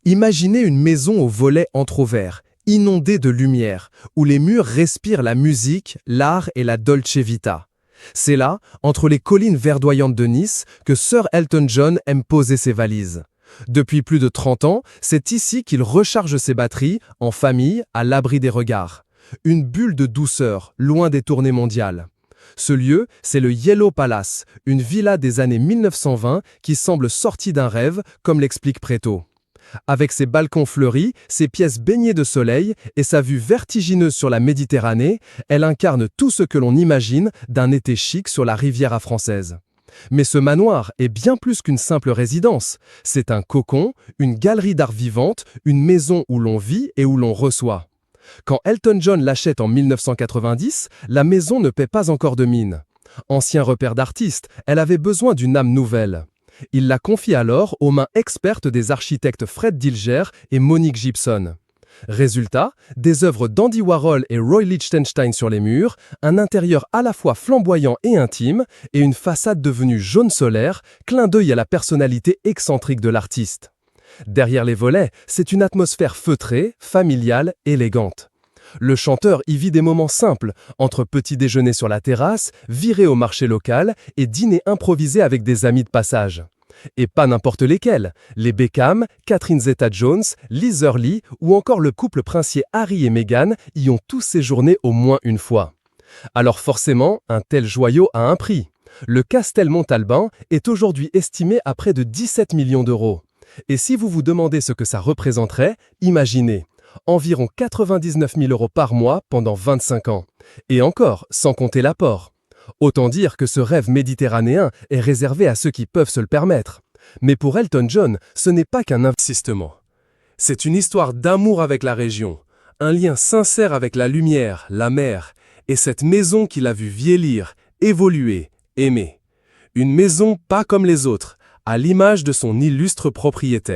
Imaginez une maison aux volets entrouverts, inondée de lumière, où les murs respirent la musique, l'art et la Dolce Vita. C'est là, entre les collines verdoyantes de Nice, que Sir Elton John aime poser ses valises. Depuis plus de 30 ans, c'est ici qu'il recharge ses batteries, en famille, à l'abri des regards. Une bulle de douceur, loin des tournées mondiales. Ce lieu, c'est le Yellow Palace, une villa des années 1920 qui semble sortie d'un rêve, comme l'explique Préto. Avec ses balcons fleuris, ses pièces baignées de soleil et sa vue vertigineuse sur la Méditerranée, elle incarne tout ce que l'on imagine d'un été chic sur la Riviera française. Mais ce manoir est bien plus qu'une simple résidence. C'est un cocon, une galerie d'art vivante, une maison où l'on vit et où l'on reçoit. Quand Elton John l'achète en 1990, la maison ne paie pas encore de mine. Ancien repère d'artiste, elle avait besoin d'une âme nouvelle. Il la confie alors aux mains expertes des architectes Fred Dilger et Monique Gibson. Résultat, des œuvres d'Andy Warhol et Roy Lichtenstein sur les murs, un intérieur à la fois flamboyant et intime, et une façade devenue jaune solaire, clin d'œil à la personnalité excentrique de l'artiste. Derrière les volets, c'est une atmosphère feutrée, familiale, élégante. Le chanteur y vit des moments simples, entre petits déjeuners sur la terrasse, virées au marché local et dîners improvisés avec des amis de passage. Et pas n'importe lesquels, les Beckham, Catherine Zeta-Jones, Liz Hurley ou encore le couple princier Harry et Meghan y ont tous séjourné au moins une fois. Alors forcément, un tel joyau a un prix. Le Castel Montalban est aujourd'hui estimé à près de 17 millions d'euros. Et si vous vous demandez ce que ça représenterait, imaginez. Environ 99 000 euros par mois pendant 25 ans. Et encore, sans compter l'apport. Autant dire que ce rêve méditerranéen est réservé à ceux qui peuvent se le permettre. Mais pour Elton John, ce n'est pas qu'un investissement. C'est une histoire d'amour avec la région, un lien sincère avec la lumière, la mer, et cette maison qu'il a vu vieillir, évoluer, aimer. Une maison pas comme les autres, à l'image de son illustre propriétaire.